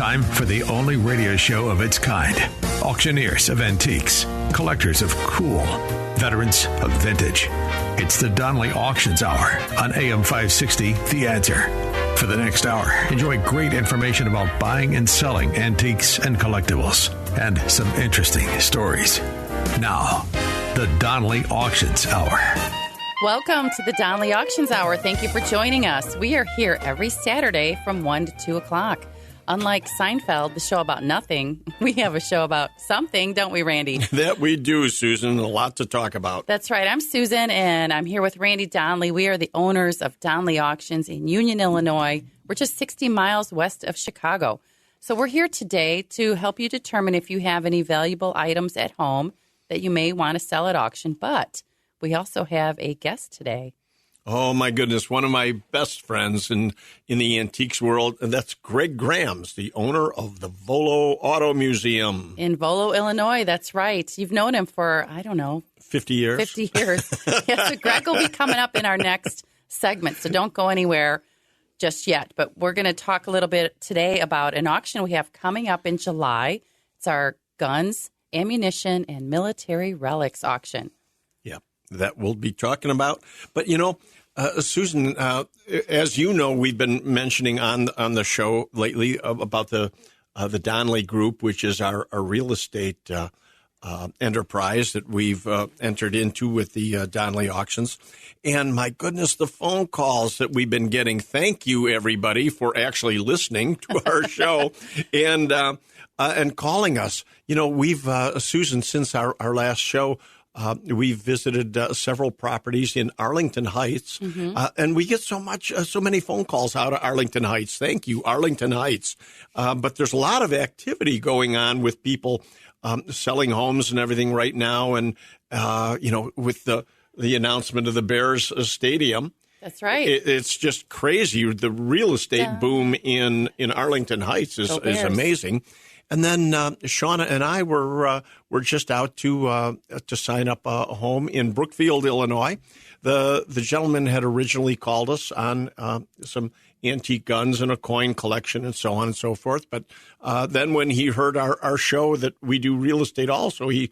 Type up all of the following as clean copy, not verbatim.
Time for the only radio show of its kind. Auctioneers of antiques, collectors of cool, veterans of vintage. It's the Donnelly Auctions Hour on AM 560, The Answer. For the next hour, enjoy great information about buying and selling antiques and collectibles, and some interesting stories. Now, the Donnelly Auctions Hour. Welcome to the Donnelly Auctions Hour. Thank you for joining us. We are here every Saturday from 1 to 2 o'clock. Unlike Seinfeld, the show about nothing, we have a show about something, don't we, Randy? That we do, Susan. A lot to talk about. That's right. I'm Susan, and I'm here with Randy Donnelly. We are the owners of Donnelly Auctions in Union, Illinois. We're just 60 miles west of Chicago. So we're here today to help you determine if you have any valuable items at home that you may want to sell at auction. But we also have a guest today. Oh, my goodness. One of my best friends in the antiques world, and that's Grag Grams, the owner of the Volo Auto Museum. In Volo, Illinois. That's right. You've known him for, 50 years. 50 years. Yes, so Greg will be coming up in our next segment, so don't go anywhere just yet. But we're going to talk a little bit today about an auction we have coming up in July. It's our guns, ammunition, and military relics auction. Yeah, that we'll be talking about. But, Susan, as you know, we've been mentioning on the show lately about the Donnelly Group, which is our real estate enterprise that we've entered into with the Donnelly auctions. And my goodness, the phone calls that we've been getting. Thank you, everybody, for actually listening to our show and calling us. We've, Susan, since our last show, we've visited several properties in Arlington Heights, and we get so many phone calls out of Arlington Heights. Thank you, Arlington Heights. But there's a lot of activity going on with people selling homes and everything right now, and with the announcement of the Bears stadium. That's right. It's just crazy. The real estate boom in Arlington Heights is amazing. And then Shauna and I were just out to sign up a home in Brookfield, Illinois. The gentleman had originally called us on some antique guns and a coin collection and so on and so forth. But then when he heard our show that we do real estate also, he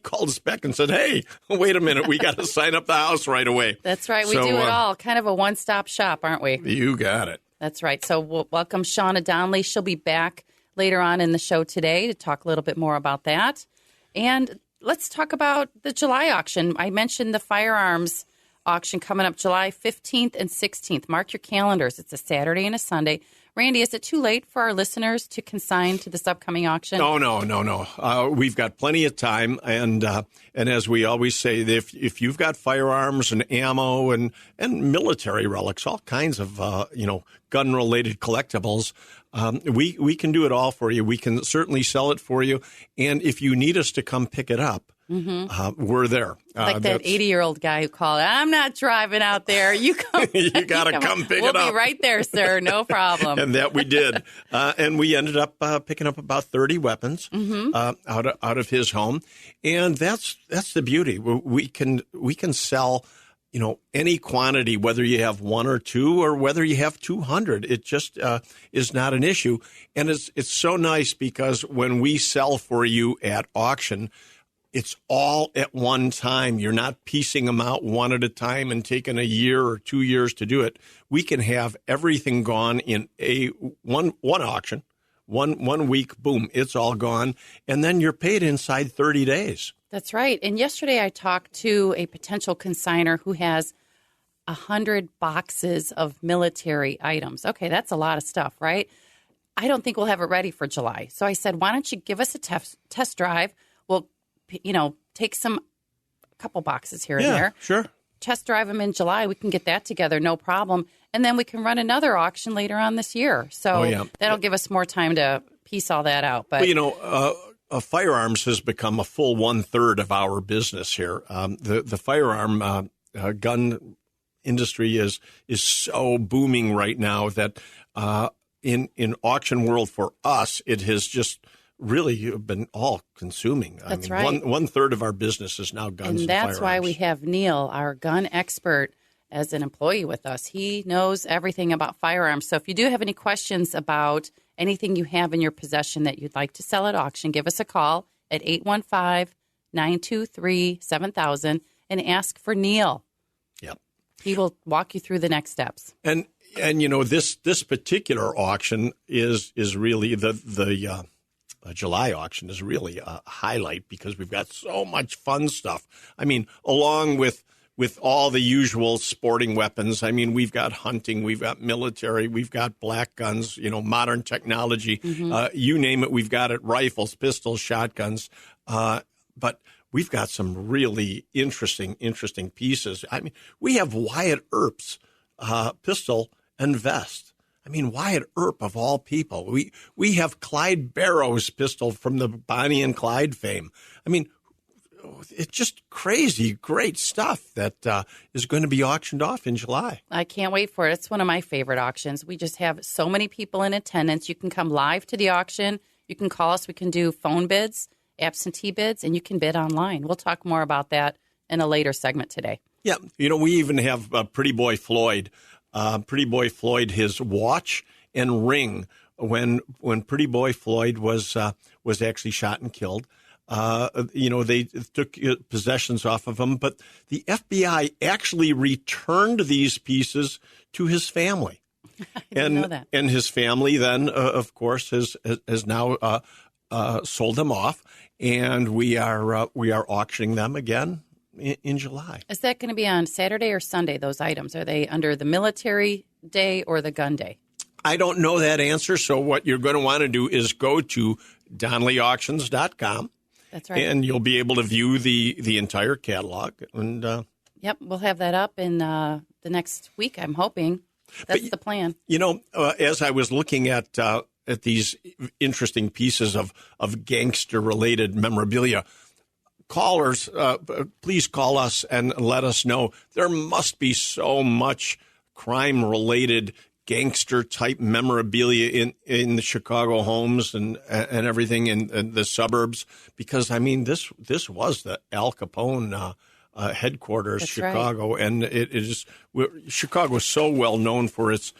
called us back and said, "Hey, wait a minute, we got to sign up the house right away." That's right. We do it all. Kind of a one-stop shop, aren't we? You got it. That's right. So we'll welcome Shauna Donnelly. She'll be back later on in the show today to talk a little bit more about that. And let's talk about the July auction. I mentioned the firearms auction coming up July 15th and 16th. Mark your calendars. It's a Saturday and a Sunday. Randy, is it too late for our listeners to consign to this upcoming auction? No. We've got plenty of time. And as we always say, if you've got firearms and ammo and military relics, all kinds of, gun-related collectibles, we can do it all for you. We can certainly sell it for you. And if you need us to come pick it up, we're there. Like that 80-year-old guy who called, "I'm not driving out there. You come. You got to come pick it up. We'll be right there, sir. No problem." And that we did. And we ended up picking up about 30 weapons out of his home. And that's the beauty. We can sell any quantity, whether you have one or two or whether you have 200. It just is not an issue. And it's so nice because when we sell for you at auction, it's all at one time. You're not piecing them out one at a time and taking a year or 2 years to do it. We can have everything gone in one auction, one week, boom, it's all gone. And then you're paid inside 30 days. That's right. And yesterday I talked to a potential consigner who has 100 boxes of military items. Okay, that's a lot of stuff, right? I don't think we'll have it ready for July. So I said, why don't you give us a test drive? We'll, take a couple boxes here and there. Sure. Test drive them in July. We can get that together, no problem. And then we can run another auction later on this year. So that'll give us more time to piece all that out. But firearms has become a full 1/3 of our business here. The firearm gun industry is so booming right now that in auction world for us, it has just really been all consuming. That's right. 1/3 of our business is now guns and that's firearms. why we have Neil, our gun expert, as an employee with us. He knows everything about firearms. So if you do have any questions about anything you have in your possession that you'd like to sell at auction, give us a call at 815-923-7000 and ask for Neil. Yep. He will walk you through the next steps. And this particular auction is really the July auction is really a highlight because we've got so much fun stuff. I mean, along with all the usual sporting weapons. I mean, we've got hunting, we've got military, we've got black guns, modern technology. You name it, we've got it, rifles, pistols, shotguns. But we've got some really interesting pieces. I mean, we have Wyatt Earp's pistol and vest. I mean, Wyatt Earp, of all people. We have Clyde Barrow's pistol from the Bonnie and Clyde fame. I mean, it's just crazy, great stuff that is going to be auctioned off in July. I can't wait for it. It's one of my favorite auctions. We just have so many people in attendance. You can come live to the auction. You can call us. We can do phone bids, absentee bids, and you can bid online. We'll talk more about that in a later segment today. Yeah, we even have Pretty Boy Floyd. Pretty Boy Floyd, his watch and ring when Pretty Boy Floyd was actually shot and killed. They took possessions off of him, but the FBI actually returned these pieces to his family. I didn't know that. And his family then, of course, has now sold them off, and we are auctioning them again in July. Is that going to be on Saturday or Sunday, those items? Are they under the military day or the gun day? I don't know that answer, so what you're going to want to do is go to DonleyAuctions.com. That's right. And you'll be able to view the entire catalog. And yep, we'll have that up in the next week, I'm hoping. That's the plan. As I was looking at these interesting pieces of gangster-related memorabilia, callers, please call us and let us know. There must be so much crime-related gangster-type memorabilia in the Chicago homes and everything in the suburbs, because, I mean, this was the Al Capone headquarters, That's Chicago, right. And Chicago is so well known for its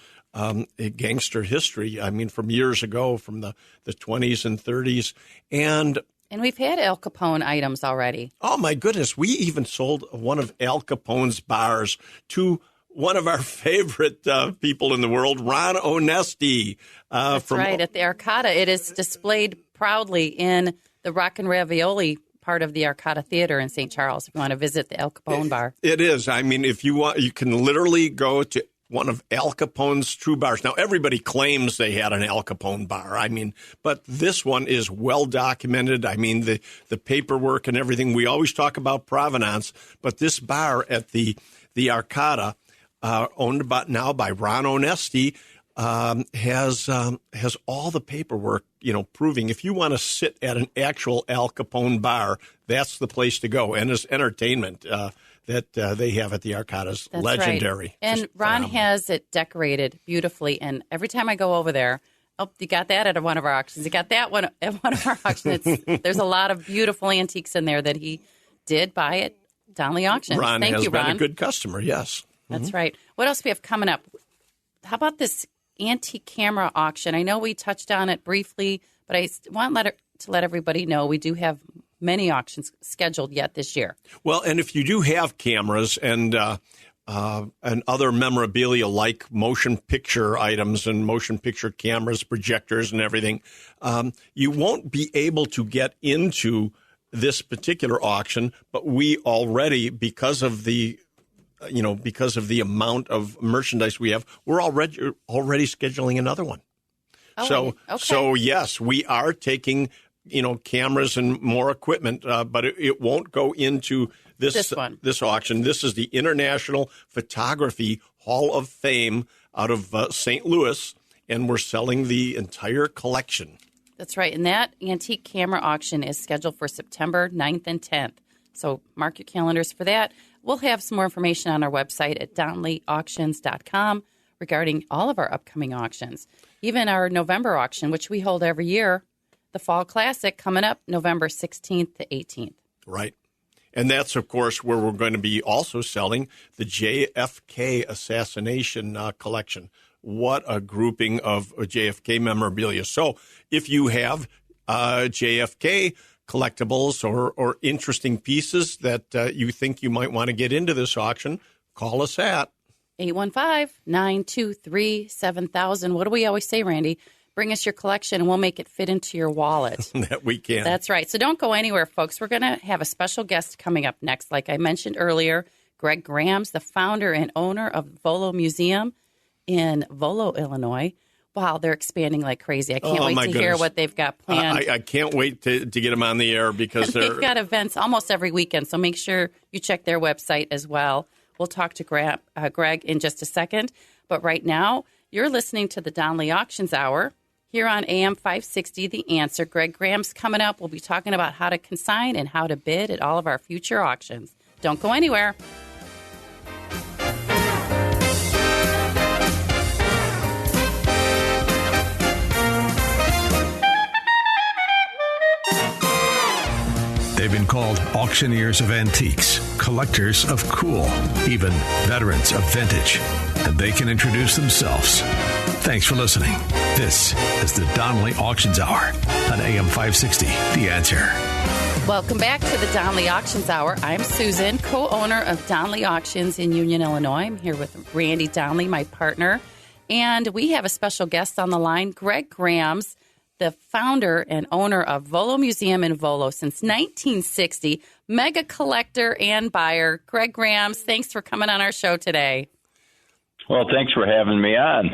gangster history. I mean, from years ago, from the 20s and 30s, and we've had Al Capone items already. Oh, my goodness. We even sold one of Al Capone's bars to one of our favorite people in the world, Ron Onesti. That's right, at the Arcata. It is displayed proudly in the Rock and Ravioli part of the Arcata Theater in St. Charles, if you want to visit the Al Capone bar. It is. I mean, if you want, you can literally go to one of Al Capone's true bars. Now, everybody claims they had an Al Capone bar. I mean, but this one is well documented. I mean, the paperwork and everything. We always talk about provenance, but this bar at the Arcata, owned now by Ron Onesti, has all the paperwork, proving if you want to sit at an actual Al Capone bar, that's the place to go. And it's entertainment that they have at the Arcata's legendary. Right. And Ron has it decorated beautifully. And every time I go over there, you got that at one of our auctions. You got that one at one of our auctions. There's a lot of beautiful antiques in there that he did buy at Donley Auctions. Ron Thank has you, been Ron. a good customer, yes. That's right. What else do we have coming up? How about this antique camera auction? I know we touched on it briefly, but I want to let everybody know we do have many auctions scheduled yet this year. Well, and if you do have cameras and other memorabilia like motion picture items and motion picture cameras, projectors and everything, you won't be able to get into this particular auction, but we already, because of the amount of merchandise we have, we're already scheduling another one. Oh, okay. So yes, we are taking, cameras and more equipment, but it won't go into this auction. This is the International Photography Hall of Fame out of St. Louis, and we're selling the entire collection. That's right. And that antique camera auction is scheduled for September 9th and 10th. So mark your calendars for that. We'll have some more information on our website at DonleyAuctions.com regarding all of our upcoming auctions. Even our November auction, which we hold every year, the Fall Classic, coming up November 16th to 18th. Right. And that's, of course, where we're going to be also selling the JFK assassination collection. what a grouping of JFK memorabilia. So if you have JFK collectibles or interesting pieces that you think you might want to get into this auction, call us at 815-923-7000. What do we always say, Randy? Bring us your collection and we'll make it fit into your wallet. That we can. That's right. So don't go anywhere, folks. We're going to have a special guest coming up next. Like I mentioned earlier, Grag Grams, the founder and owner of Volo Museum in Volo, Illinois. Wow, they're expanding like crazy. I can't wait to hear what they've got planned. I can't wait to get them on the air because they've got events almost every weekend. So make sure you check their website as well. We'll talk to Greg in just a second. But right now, you're listening to the Donley Auctions Hour here on AM 560, The Answer. Grag Grams coming up. We'll be talking about how to consign and how to bid at all of our future auctions. Don't go anywhere. They've been called auctioneers of antiques, collectors of cool, even veterans of vintage. And they can introduce themselves. Thanks for listening. This is the Donley Auctions Hour on AM 560, The Answer. Welcome back to the Donley Auctions Hour. I'm Susan, co-owner of Donley Auctions in Union, Illinois. I'm here with Randy Donley, my partner. And we have a special guest on the line, Grag Grams, the founder and owner of Volo Museum in Volo since 1960, mega collector and buyer. Grag Grams, thanks for coming on our show today. Well, thanks for having me on.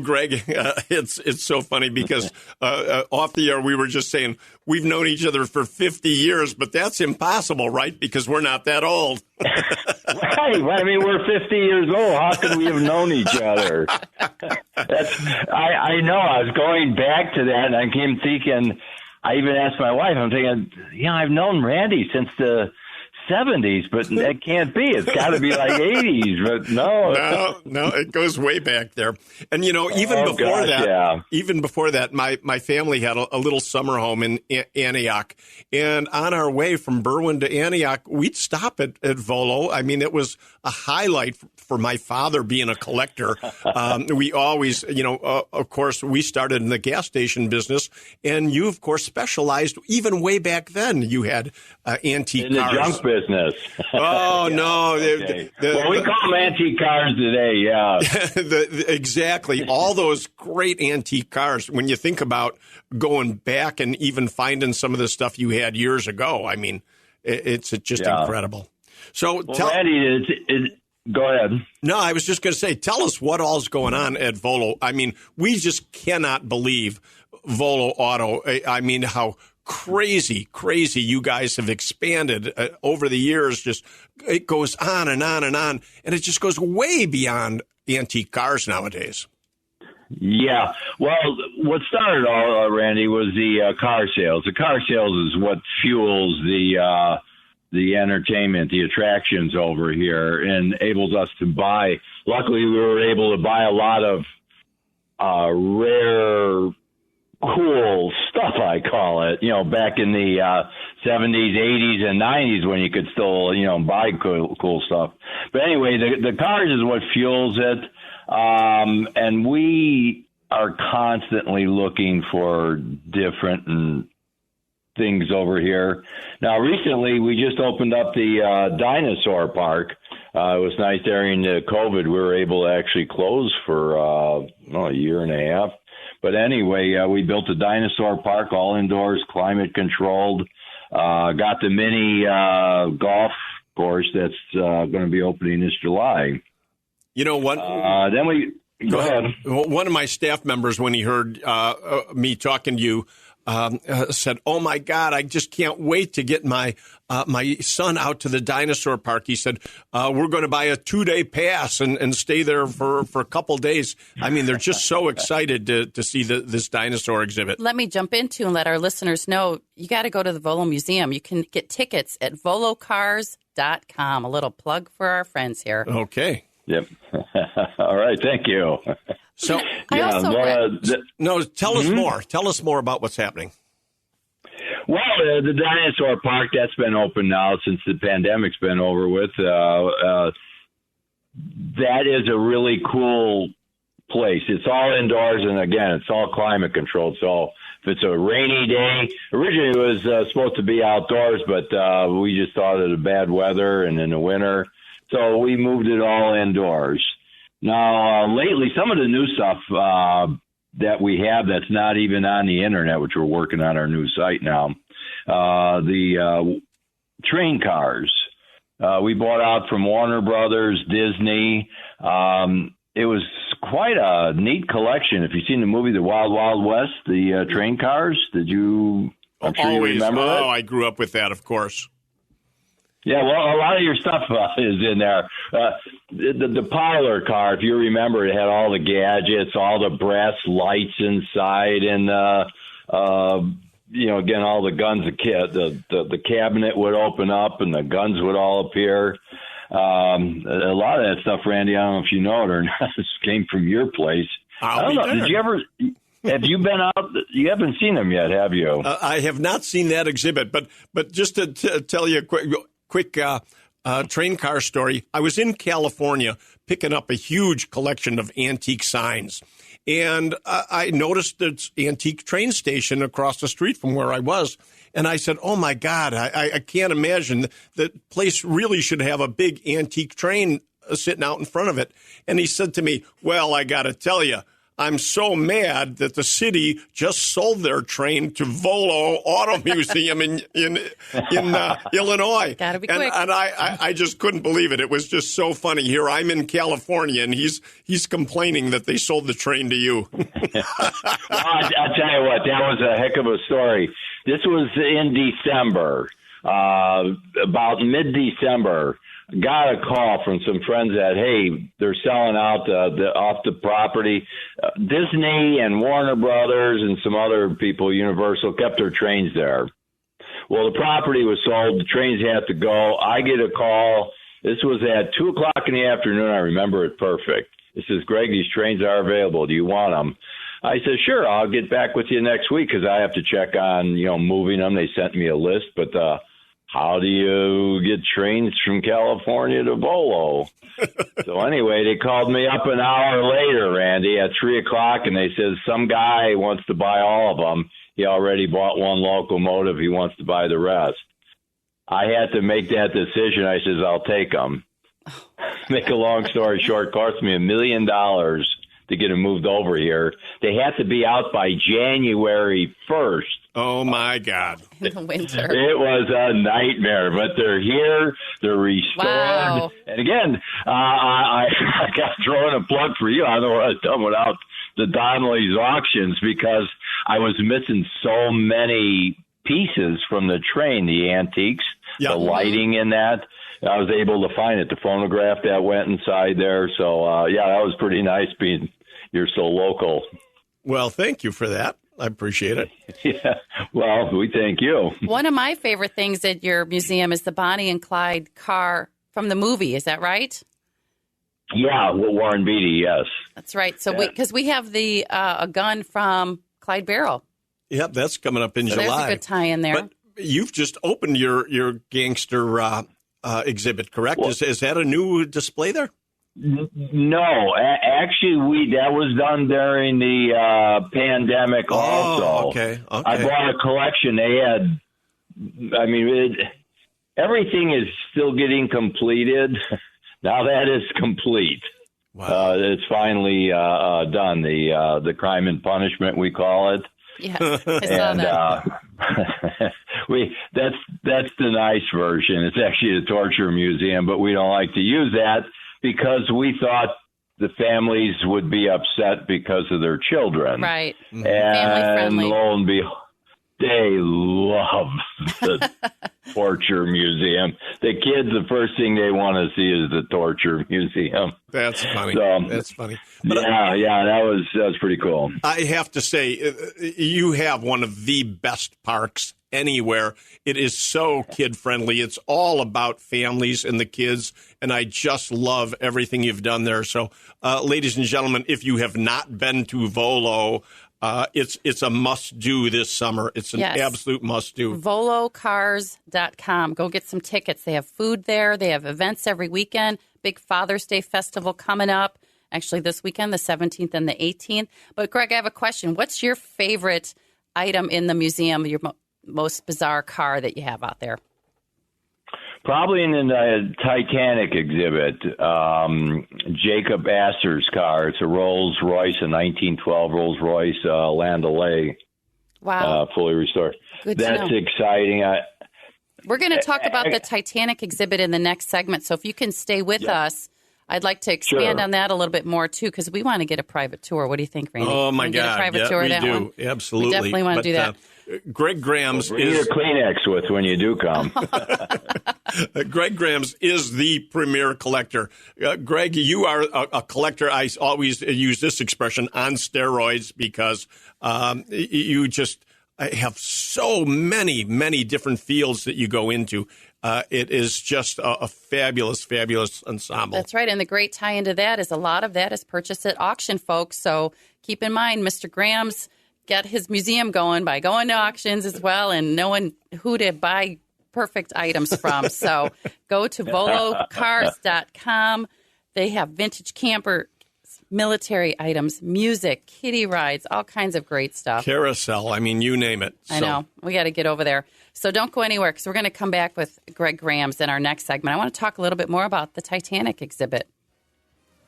Greg, it's so funny because off the air we were just saying we've known each other for 50 years, but that's impossible, right? Because we're not that old. Right. Well, I mean, we're 50 years old. How could we have known each other? I know. I was going back to that, and I came thinking, I even asked my wife, I'm thinking, I've known Randy since the 70s, but that can't be. It's got to be like 80s, but no. No, it goes way back there. And, even before that, my family had a little summer home in Antioch. And on our way from Berwyn to Antioch, we'd stop at Volo. I mean, it was a highlight for my father being a collector. We always, of course, we started in the gas station business. And you, of course, specialized even way back then. You had antique in the cars. Junk business. Oh, no. Okay. We call them antique cars today, yeah. Exactly. All those great antique cars. When you think about going back and even finding some of the stuff you had years ago, I mean, it's just incredible. So, Randy, go ahead. No, I was just going to say, tell us what all's going on at Volo. I mean, we just cannot believe Volo Auto. I mean, how crazy you guys have expanded over the years. Just it goes on and on and on, and it just goes way beyond antique cars nowadays. Yeah. Well, what started all, Randy, was the car sales. The car sales is what fuels the entertainment, the attractions over here, and enables us to buy. Luckily, we were able to buy a lot of rare, cool stuff, I call it, back in the 70s, 80s, and 90s when you could still, buy cool stuff. But anyway, the cars is what fuels it. And we are constantly looking for different things over here. Now, recently, we just opened up the dinosaur park. It was nice during the COVID. We were able to actually close for a year and a half. But anyway, we built a dinosaur park, all indoors, climate controlled. Got the mini golf course that's going to be opening this July. You know what? Then we go ahead. One of my staff members, when he heard me talking to you, said, "Oh my God, I just can't wait to get my son out to the dinosaur park." He said, "We're going to buy a 2-day pass and stay there for a couple days." I mean, they're just so excited to see this dinosaur exhibit. Let me jump into and let our listeners know you got to go to the Volo Museum. You can get tickets at volocars.com. A little plug for our friends here. Okay. Yep. All right. Thank you. So, tell us more. Tell us more about what's happening. Well, the dinosaur park, that's been open now since the pandemic's been over with. That is a really cool place. It's all indoors, and again, it's all climate controlled. So if it's a rainy day, originally it was supposed to be outdoors, but we just thought of the bad weather and in the winter, so we moved it all indoors. Now, lately, some of the new stuff that we have that's not even on the internet, which we're working on our new site now, the train cars. We bought out from Warner Brothers, Disney. It was quite a neat collection. If you've seen the movie The Wild Wild West, the train cars, did you? I'm sure you remember it. Oh, I grew up with that, of course. Yeah, well, a lot of your stuff is in there. The parlor car, if you remember, it had all the gadgets, all the brass lights inside, and again, all the guns. The cabinet would open up, and the guns would all appear. A lot of that stuff, Randy, I don't know if you know it or not, this came from your place. I don't know. Did you ever? Have you been out? You haven't seen them yet, have you? I have not seen that exhibit, but just to tell you a quick train car story. I was in California picking up a huge collection of antique signs, and I noticed this antique train station across the street from where I was. And I said, oh, my God, I can't imagine. The place really should have a big antique train sitting out in front of it. And he said to me, well, I got to tell you, I'm so mad that the city just sold their train to Volo Auto Museum in Illinois. Gotta be quick. And I just couldn't believe it. It was just so funny. Here I'm in California, and he's complaining that they sold the train to you. Well, I'll tell you what, that was a heck of a story. This was in December, about mid-December. Got a call from some friends that, hey, they're selling out off the property. Disney and Warner Brothers and some other people, Universal, kept their trains there. Well, the property was sold. The trains had to go. I get a call. This was at 2 o'clock in the afternoon. I remember it perfect. It says, Greg, these trains are available. Do you want them? I said, sure, I'll get back with you next week because I have to check on, moving them. They sent me a list, but how do you get trains from California to Volo? So anyway, they called me up an hour later, Randy, at 3 o'clock, and they said some guy wants to buy all of them. He already bought one locomotive. He wants to buy the rest. I had to make that decision. I says, I'll take them. Make a long story short, it cost me $1 million to get them moved over here. They had to be out by January 1st. Oh, my God. In the winter. It was a nightmare, but they're here. They're restored. Wow. And again, I got throwing a plug for you. I don't know what I've done without the Donnelly's auctions because I was missing so many pieces from the train, the antiques, the lighting in that. I was able to find it, the phonograph that went inside there. So, that was pretty nice being you're so local. Well, thank you for that. I appreciate it. Yeah, well, we thank you. One of my favorite things at your museum is the Bonnie and Clyde car from the movie. Is that right? Yeah, Warren Beatty, yes. That's right. So because we have the a gun from Clyde Barrow. Yep, that's coming up in July. There's a good tie in there. But you've just opened your gangster exhibit, correct? Well, is that a new display there? No, actually, that was done during the pandemic. Also, okay. I bought a collection. They had, everything is still getting completed. Now that is complete. Wow. It's finally done. The Crime and Punishment, we call it. Yes, I saw that. That's the nice version. It's actually the torture museum, but we don't like to use that because we thought the families would be upset because of their children. Right. And family-friendly. lo and behold, they love the torture museum. The kids, the first thing they want to see is the torture museum. That's funny. That's funny. But that was pretty cool. I have to say, you have one of the best parks anywhere. It is so kid-friendly. It's all about families and the kids, and I just love everything you've done there. So, ladies and gentlemen, if you have not been to Volo, it's a must-do this summer. It's an absolute must-do. VoloCars.com. Go get some tickets. They have food there. They have events every weekend. Big Father's Day festival coming up. actually this weekend, the 17th and the 18th. But, Greg, I have a question. What's your favorite item in the museum, your most bizarre car that you have out there? Probably in the Titanic exhibit, Jacob Astor's car. It's a Rolls Royce, a 1912 Rolls Royce Land O'Lakes. Wow. Fully restored. Good to That's know. exciting. We're going to talk about the Titanic exhibit in the next segment. So if you can stay with us, I'd like to expand on that a little bit more, too, because we want to get a private tour. What do you think, Randy? Oh, my Get a God. private Yeah, tour of we that do. one? Absolutely. We definitely want to do that. Greg Grams Bring is your Kleenex with when you do come. Greg Grams is the premier collector. Greg, you are a collector. I always use this expression, on steroids, because you just have so many different fields that you go into. It is just a fabulous, fabulous ensemble. That's right. And the great tie into that is a lot of that is purchased at auction, folks. So keep in mind, Mr. Grams got his museum going by going to auctions as well and knowing who to buy perfect items from. So go to volocars.com. They have vintage camper, military items, music, kiddie rides, all kinds of great stuff. Carousel, I mean, you name it. I know. We got to get over there. So don't go anywhere because we're going to come back with Greg Grams in our next segment. I want to talk a little bit more about the Titanic exhibit.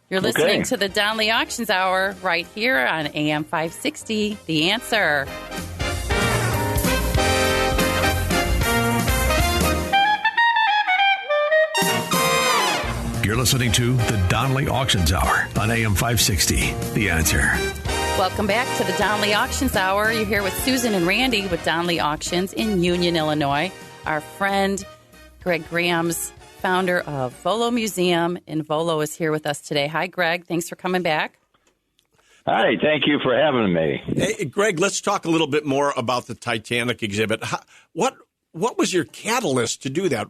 You're listening to the Donley Auctions Hour right here on AM 560, The Answer. You're listening to the Donley Auctions Hour on AM 560, The Answer. Welcome back to the Donley Auctions Hour. You're here with Susan and Randy with Donley Auctions in Union, Illinois. Our friend Greg Grams, founder of Volo Museum, and Volo is here with us today. Hi, Greg. Thanks for coming back. Hi, thank you for having me. Hey, Greg, let's talk a little bit more about the Titanic exhibit. What was your catalyst to do that?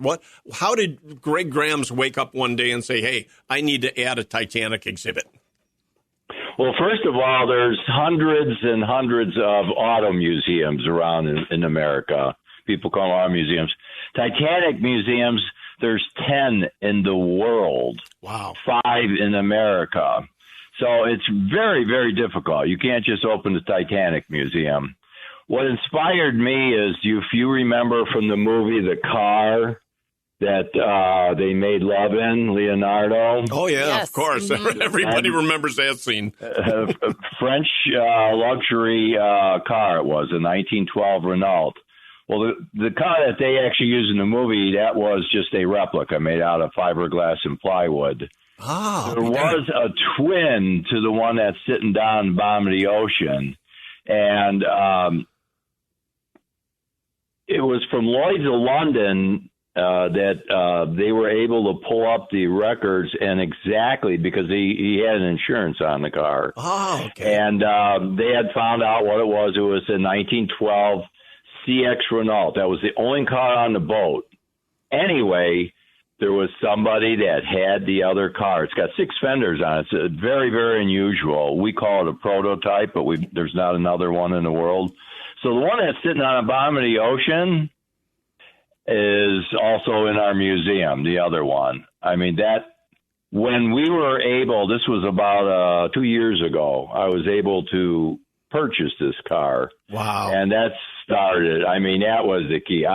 How did Greg Grams wake up one day and say, hey, I need to add a Titanic exhibit? Well, first of all, there's hundreds and hundreds of auto museums around in America. People call them auto museums. Titanic museums, there's 10 in the world. Wow. 5 in America. So it's very, very difficult. You can't just open the Titanic Museum. What inspired me is, if you remember from the movie The Car that they made love in, Leonardo. Oh, yeah, Yes. of course. Mm-hmm. Everybody remembers that scene. A French luxury car it was, a 1912 Renault. Well, the car that they actually used in the movie, that was just a replica made out of fiberglass and plywood. There was a twin to the one that's sitting down the bottom of the ocean. And it was from Lloyd's of London that they were able to pull up the records, and exactly because he had an insurance on the car. Oh, okay. And they had found out what it was. It was a 1912 CX Renault. That was the only car on the boat. Anyway, there was somebody that had the other car. It's got 6 fenders on it. It's very, very unusual. We call it a prototype, but there's not another one in the world. So the one that's sitting on the bottom of the ocean is also in our museum, the other one. I mean, when we were able, this was about 2 years ago, I was able to purchase this car. Wow. And that started, I mean, that was the key.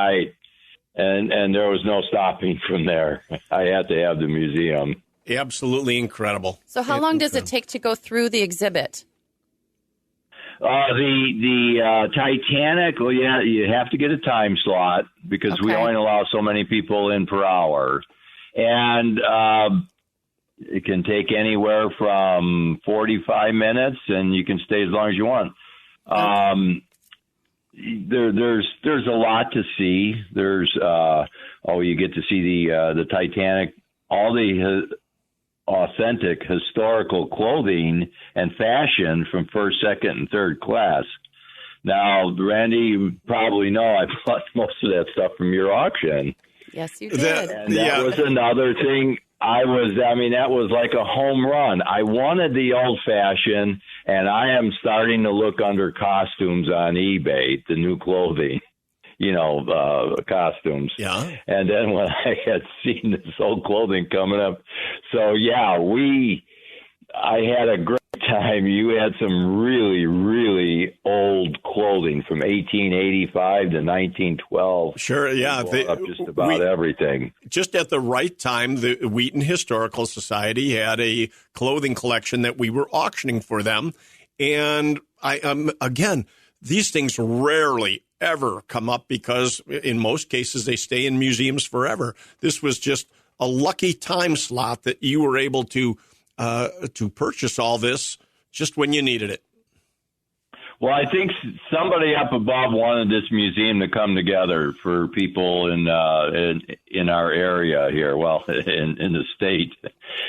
And there was no stopping from there. I had to have the museum. Absolutely incredible. So how long does it take to go through the exhibit? The Titanic, well, yeah, you have to get a time slot because we only allow so many people in per hour. And it can take anywhere from 45 minutes, and you can stay as long as you want. There's a lot to see. There's you get to see the Titanic, all the authentic historical clothing and fashion from first, second, and third class. Now, Randy, you probably know I bought most of that stuff from your auction. Yes, you did. That was another thing. That was like a home run. I wanted the old fashioned, and I am starting to look under costumes on eBay, the new clothing, costumes. Yeah. And then when I had seen this old clothing coming up, so yeah, we I had a great time. You had some really, really old clothing from 1885 to 1912. Sure, yeah. Just about everything. Just at the right time, the Wheaton Historical Society had a clothing collection that we were auctioning for them. And again, these things rarely ever come up because in most cases they stay in museums forever. This was just a lucky time slot that you were able to purchase all this just when you needed it. Well, I think somebody up above wanted this museum to come together for people in our area here. Well, in the state,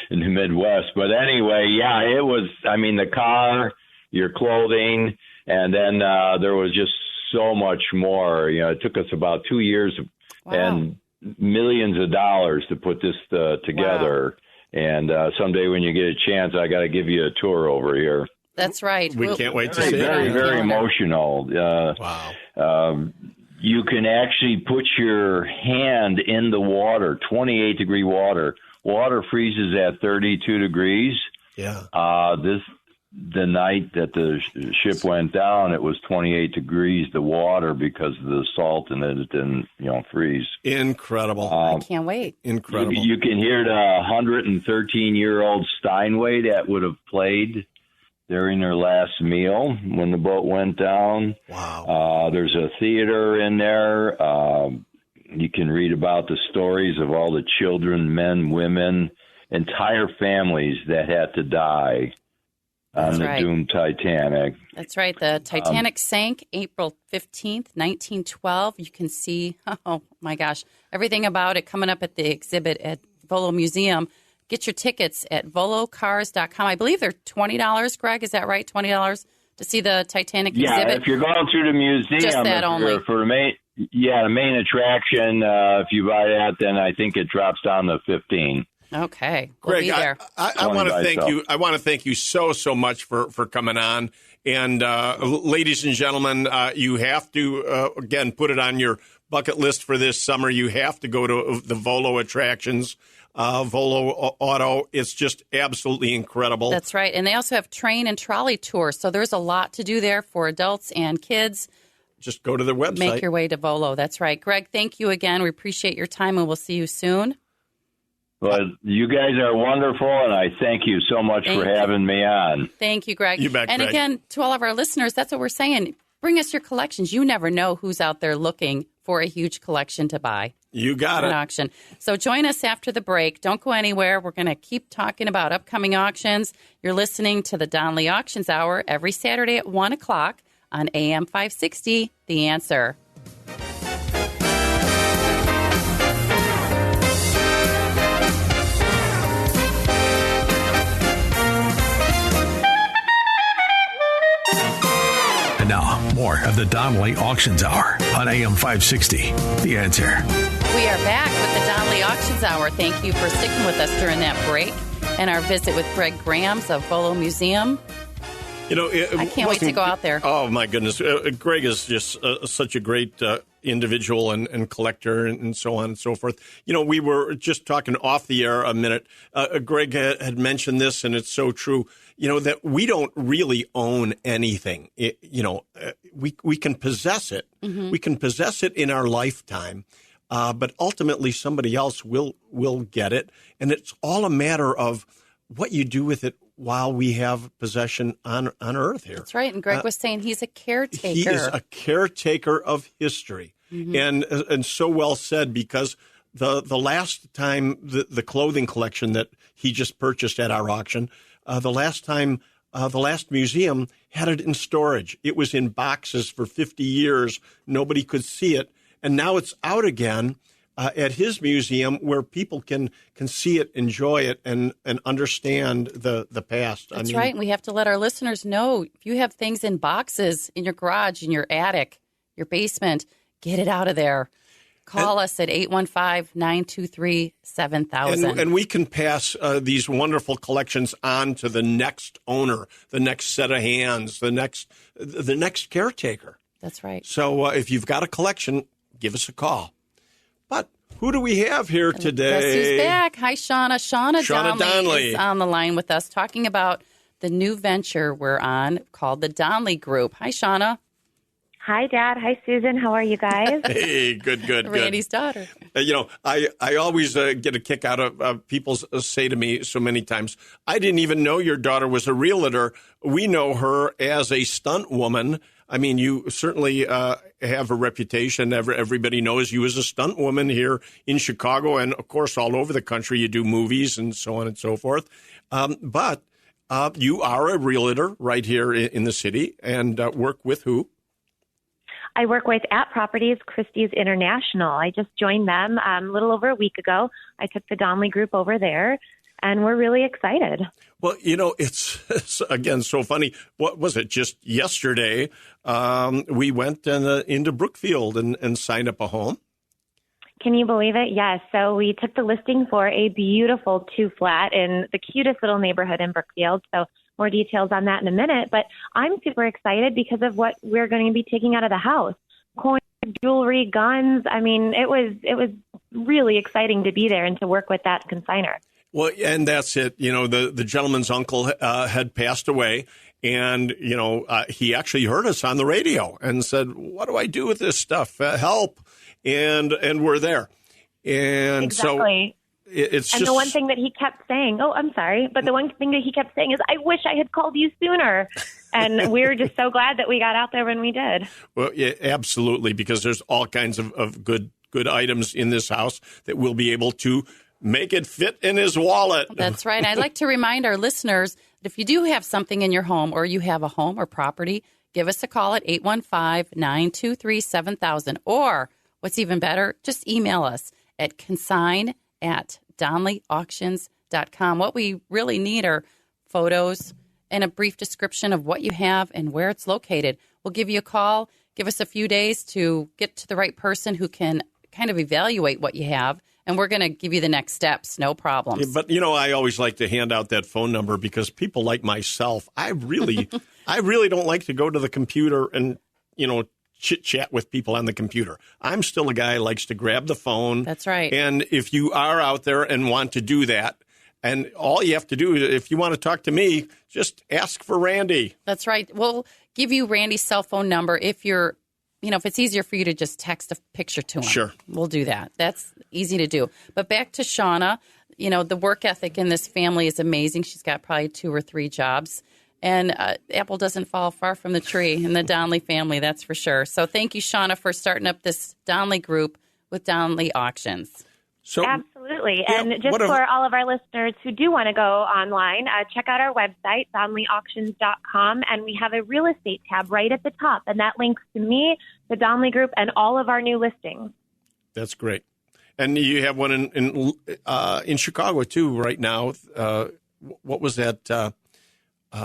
in the Midwest. But anyway, yeah, it was. I mean, the car, your clothing, and then there was just so much more. You know, it took us about 2 years and millions of dollars to put this together. Wow. And someday when you get a chance, I got to give you a tour over here. That's right. We can't wait to see it. Very, very emotional. Wow. You can actually put your hand in the water, 28-degree water. Water freezes at 32 degrees. Yeah. The night that the ship went down, it was 28 degrees, the water, because of the salt, and it didn't, freeze. Incredible. I can't wait. Incredible. You can hear the 113-year-old Steinway that would have played during their last meal when the boat went down. Wow. There's a theater in there. You can read about the stories of all the children, men, women, entire families that had to die on the doomed Titanic. That's right. The Titanic sank April 15th, 1912. You can see, oh my gosh, everything about it coming up at the exhibit at Volo Museum. Get your tickets at volocars.com. I believe they're $20, Greg. Is that right? $20 to see the Titanic exhibit? Yeah, if you're going through the museum, just that only. For the main attraction, if you buy that, then I think it drops down to $15. Okay, we'll Greg, be there. I want to thank you. I want to thank you so much for coming on. And ladies and gentlemen, you have to again put it on your bucket list for this summer. You have to go to the Volo attractions. Volo Auto. It's just absolutely incredible. That's right. And they also have train and trolley tours. So there's a lot to do there for adults and kids. Just go to their website. Make your way to Volo. That's right. Greg, thank you again. We appreciate your time, and we'll see you soon. Well, you guys are wonderful, and I thank you so much for having me on. Thank you, Greg. You bet, and Greg. Again, to all of our listeners, that's what we're saying. Bring us your collections. You never know who's out there looking for a huge collection to buy. You got it. Auction. So join us after the break. Don't go anywhere. We're going to keep talking about upcoming auctions. You're listening to the Donley Auctions Hour every Saturday at 1 o'clock on AM 560, The Answer. And now, more of the Donley Auctions Hour on AM 560, The Answer. We are back with the Donley Auctions Hour. Thank you for sticking with us during that break and our visit with Grag Grams of Volo Museum. I can't wait to go out there. Oh, my goodness. Greg is just such a great individual and collector and so on and so forth. We were just talking off the air a minute. Greg had mentioned this, and it's so true, that we don't really own anything. We can possess it. Mm-hmm. We can possess it in our lifetime. But ultimately, somebody else will get it. And it's all a matter of what you do with it while we have possession on Earth here. That's right. And Greg was saying he's a caretaker. He is a caretaker of history. Mm-hmm. And so well said, because the last time the clothing collection that he just purchased at our auction, the last museum had it in storage. It was in boxes for 50 years. Nobody could see it. And now it's out again at his museum, where people can see it, enjoy it, and understand the past. That's right. And we have to let our listeners know, if you have things in boxes in your garage, in your attic, your basement, get it out of there. Call us at 815-923-7000. And we can pass these wonderful collections on to the next owner, the next set of hands, the next caretaker. That's right. So if you've got a collection, give us a call. But who do we have here today? Guess who's back? Hi, Shauna. Shauna Donley is on the line with us talking about the new venture we're on called the Donley Group. Hi, Shauna. Hi, Dad. Hi, Susan. How are you guys? Hey, good. Randy's daughter. I always get a kick out of people say to me so many times, I didn't even know your daughter was a realtor. We know her as a stunt woman. I mean, you certainly have a reputation. Everybody knows you as a stunt woman here in Chicago and, of course, all over the country. You do movies and so on and so forth. But you are a realtor right here in the city and work with who? I work with At Properties Christie's International. I just joined them a little over a week ago. I took the Donley Group over there, and we're really excited. Well, it's again, so funny. What was it? Just yesterday, we went into Brookfield and signed up a home. Can you believe it? Yes. So we took the listing for a beautiful 2-flat in the cutest little neighborhood in Brookfield. So more details on that in a minute. But I'm super excited because of what we're going to be taking out of the house. Coins, jewelry, guns. I mean, it was really exciting to be there and to work with that consignor. Well, and that's it. The gentleman's uncle had passed away. And, he actually heard us on the radio and said, what do I do with this stuff? Help. And we're there. And exactly. So it's and just... the one thing that he kept saying, I'm sorry, but the one thing that he kept saying is, I wish I had called you sooner. And we're just so glad that we got out there when we did. Well, yeah, absolutely, because there's all kinds of good items in this house that we'll be able to make it fit in his wallet. That's right. I'd like to remind our listeners that if you do have something in your home or you have a home or property, give us a call at 815-923-7000. Or what's even better, just email us at consign@donleyauctions.com. What we really need are photos and a brief description of what you have and where it's located. We'll give you a call. Give us a few days to get to the right person who can kind of evaluate what you have. And we're going to give you the next steps, no problems. Yeah, but, I always like to hand out that phone number because people like myself, I really don't like to go to the computer and, chit-chat with people on the computer. I'm still a guy who likes to grab the phone. That's right. And if you are out there and want to do that, and all you have to do, if you want to talk to me, just ask for Randy. That's right. We'll give you Randy's cell phone number if you're if it's easier for you to just text a picture to him. Sure. We'll do that. That's easy to do. But back to Shauna, the work ethic in this family is amazing. She's got probably 2 or 3 jobs. And apple doesn't fall far from the tree in the Donley family, that's for sure. So thank you, Shauna, for starting up this Donley Group with Donley Auctions. So, absolutely. Yeah, and just for all of our listeners who do want to go online, check out our website, DonleyAuctions.com, and we have a real estate tab right at the top, and that links to me, the Donley Group, and all of our new listings. That's great. And you have one in Chicago, too, right now. What was that?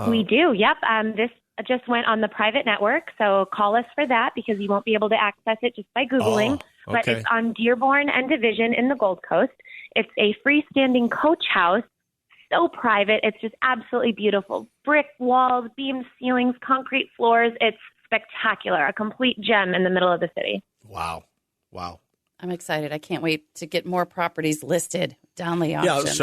We do, yep. This just went on the private network, so call us for that because you won't be able to access it just by Googling. Oh, okay. But it's on Dearborn and Division in the Gold Coast. It's a freestanding coach house, so private. It's just absolutely beautiful. Brick walls, beam ceilings, concrete floors. It's spectacular, a complete gem in the middle of the city. Wow. I'm excited. I can't wait to get more properties listed. Donley Auctions.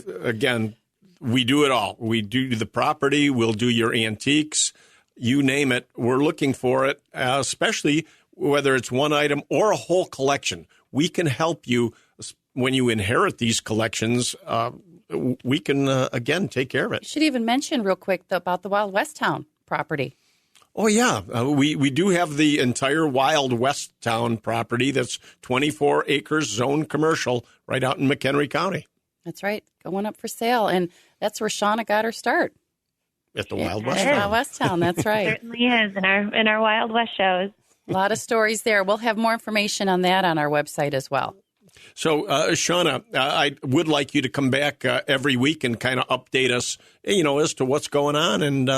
Again, we do it all. We do the property. We'll do your antiques. You name it. We're looking for it, especially whether it's one item or a whole collection. We can help you when you inherit these collections. We can, again, take care of it. You should even mention real quick about the Wild West Town property. Oh, yeah. We do have the entire Wild West Town property that's 24 acres, zone commercial, right out in McHenry County. That's right. Going up for sale. And that's where Shauna got her start. At the Wild West Town. Wild West Town, that's right. It certainly is in our Wild West shows. A lot of stories there. We'll have more information on that on our website as well. So, Shauna, I would like you to come back every week and kind of update us, as to what's going on and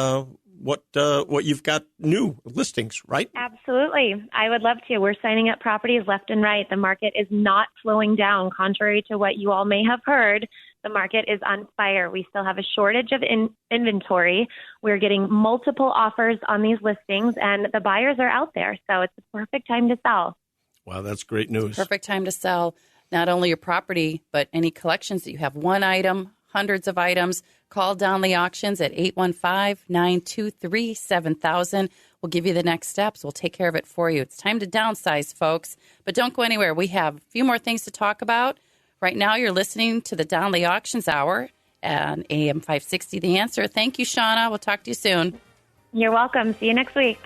what you've got new listings, right? Absolutely. I would love to. We're signing up properties left and right. The market is not slowing down, contrary to what you all may have heard. The market is on fire. We still have a shortage of inventory. We're getting multiple offers on these listings, and the buyers are out there. So it's the perfect time to sell. Wow, that's great news. Perfect time to sell. not only your property, but any collections that you have. One item, hundreds of items. Call Donley Auctions at 815-923-7000. We'll give you the next steps. We'll take care of it for you. It's time to downsize, folks. But don't go anywhere. We have a few more things to talk about. Right now, you're listening to the Donley Auctions Hour on AM 560 The Answer. Thank you, Shauna. We'll talk to you soon. You're welcome. See you next week.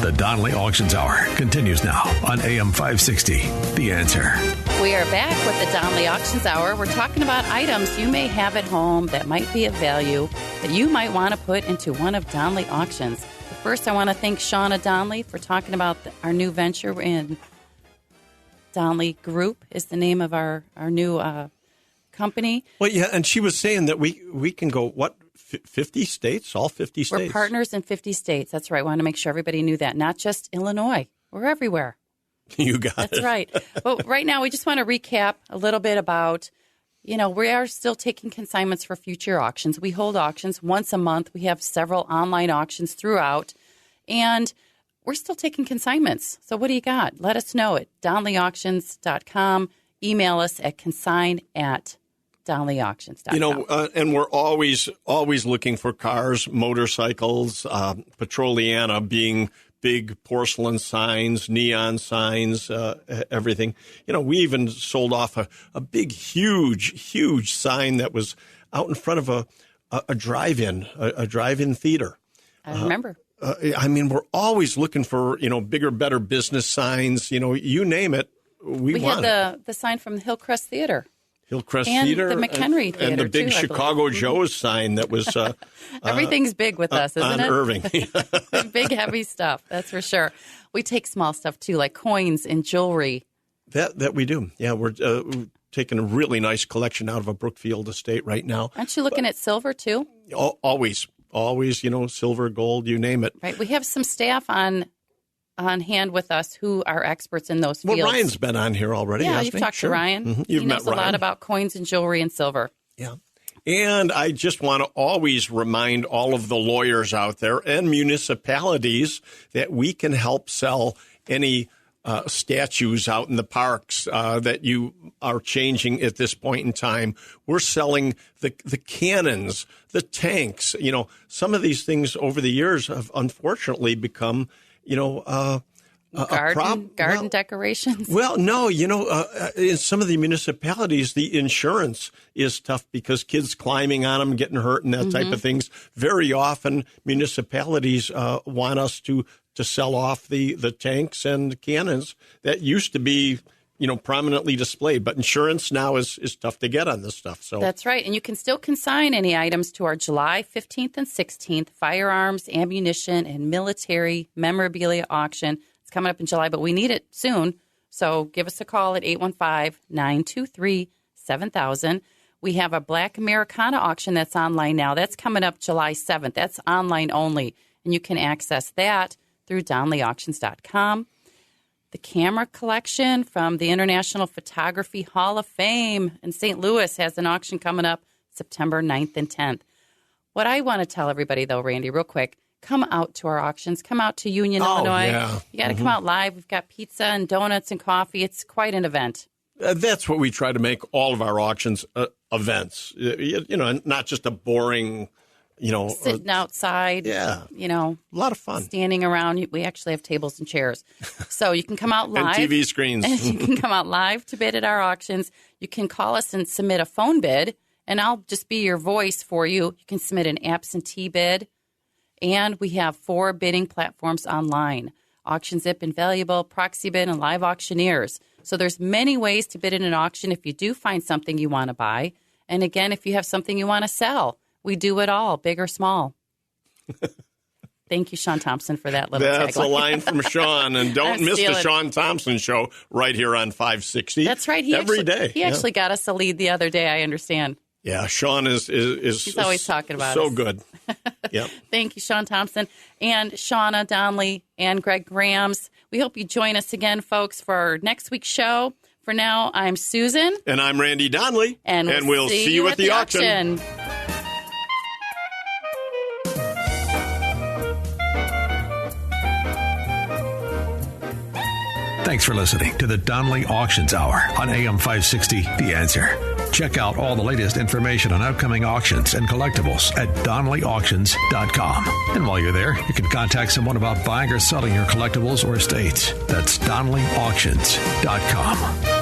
The Donley Auctions Hour continues now on AM 560. The Answer. We are back with the Donley Auctions Hour. We're talking about items you may have at home that might be of value that you might want to put into one of Donley Auctions. But first, I want to thank Shauna Donley for talking about our new venture in Donley Group is the name of our new company. Well, yeah, and she was saying that we can go, 50 states, all 50 states? We're partners in 50 states. That's right. I want to make sure everybody knew that. Not just Illinois. We're everywhere. You got That's it. right. But right now, we just want to recap a little bit about, we are still taking consignments for future auctions. We hold auctions once a month. We have several online auctions throughout, and we're still taking consignments. So what do you got? Let us know at DonleyAuctions.com. Email us at consign@DonleyAuctions.com. And we're always looking for cars, motorcycles, Petroliana being big porcelain signs, neon signs, everything. We even sold off a big, huge sign that was out in front of a drive-in theater. I remember. We're always looking for, bigger, better business signs. You name it, we want had the sign from the Hillcrest Theater. Hillcrest and Theater. the McHenry Theater, and the big too, Chicago Joe's sign that was... Everything's big with us, isn't on it? Irving. Big, heavy stuff, that's for sure. We take small stuff, too, like coins and jewelry. That we do. Yeah, we're taking a really nice collection out of a Brookfield estate right now. Aren't you looking at silver, too? Always, silver, gold, you name it. Right. We have some staff on hand with us who are experts in those fields. Well, Ryan's been on here already. Yeah, hasn't you've he? talked to Ryan. Mm-hmm. He knows a lot about coins and jewelry and silver. Yeah. And I just want to always remind all of the lawyers out there and municipalities that we can help sell any statues out in the parks that you are changing at this point in time. We're selling the cannons, the tanks. Some of these things over the years have unfortunately become, garden decorations. Well, no, in some of the municipalities, the insurance is tough because kids climbing on them, getting hurt, and that type of things. Very often, municipalities want us to sell off the tanks and cannons that used to be, prominently displayed. But insurance now is tough to get on this stuff. So that's right. And you can still consign any items to our July 15th and 16th firearms, ammunition, and military memorabilia auction. It's coming up in July, but we need it soon. So give us a call at 815-923-7000. We have a Black Americana auction that's online now. That's coming up July 7th. That's online only. And you can access that through DonleyAuctions.com. The camera collection from the International Photography Hall of Fame in St. Louis has an auction coming up September 9th and 10th. What I want to tell everybody, though, Randy, real quick, come out to our auctions. Come out to Union, Illinois. Yeah. You got to come out live. We've got pizza and donuts and coffee. It's quite an event. That's what we try to make all of our auctions events. Not just a boring, sitting outside. Yeah. A lot of fun. Standing around. We actually have tables and chairs. So you can come out live. And TV screens. And you can come out live to bid at our auctions. You can call us and submit a phone bid, and I'll just be your voice for you. You can submit an absentee bid. And we have 4 bidding platforms online: AuctionZip, Invaluable, ProxyBid, and Live Auctioneers. So there's many ways to bid in an auction if you do find something you want to buy. And again, if you have something you want to sell, we do it all, big or small. Thank you, Sean Thompson, for that little That's tagline. a line from Sean. And don't miss the stealing. Sean Thompson Show right here on 560. That's right. Every day. He actually got us a lead the other day, I understand. Yeah, Sean is He's always talking about so us. good. Yep. Thank you, Sean Thompson and Shauna Donley and Greg Grams. We hope you join us again, folks, for our next week's show. For now, I'm Susan. And I'm Randy Donley. And we'll see you at the auction. Thanks for listening to the Donnelly Auctions Hour on AM 560, The Answer. Check out all the latest information on upcoming auctions and collectibles at DonnellyAuctions.com. And while you're there, you can contact someone about buying or selling your collectibles or estates. That's DonnellyAuctions.com.